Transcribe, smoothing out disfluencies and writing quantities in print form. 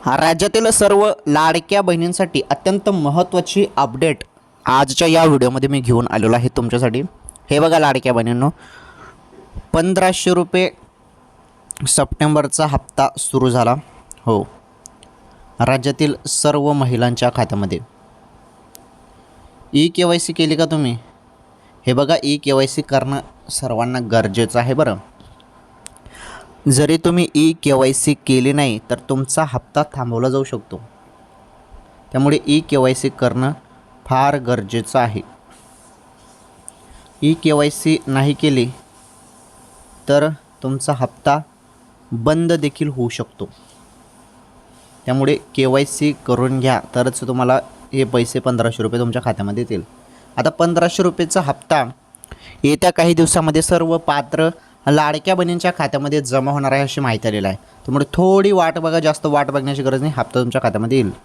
राज्यातील सर्व लाडक्या बहिणींसाठी अत्यंत महत्त्वाची अपडेट आजच्या या व्हिडिओमध्ये मी घेऊन आलेलो आहे तुमच्यासाठी। हे बघा लाडक्या बहिणींनो, 1500 रुपये सप्टेंबरचा हप्ता सुरू झाला। हो, राज्यातील सर्व महिलांच्या खात्यामध्ये। ई-KYC केली का तुम्ही? हे बघा, ई-KYC करणं सर्वांना गरजेचं आहे बरं। जरी तुम्ही ई-KYC केली नाही तर तुमचा हप्ता थांबवला जाऊ शकतो, त्यामुळे ई-KYC करणं फार गरजेचं आहे। ई-KYC नाही केली तर तुमचा हप्ता बंद देखील होऊ शकतो, त्यामुळे KYC करून घ्या, तरच तुम्हाला हे पैसे 1500 रुपये तुमच्या खात्यामध्ये येतील। आता 1500 रुपयेचा हप्ता येत्या काही दिवसामध्ये सर्व पात्र लाडक्या बहिणींच्या खात्यामध्ये जमा होणार आहे अशी माहिती आलेली आहे। त्यामुळे थोडी वाट बघा, जास्त वाट बघण्याची गरज नाही, हप्ता तुमच्या खात्यामध्ये येईल।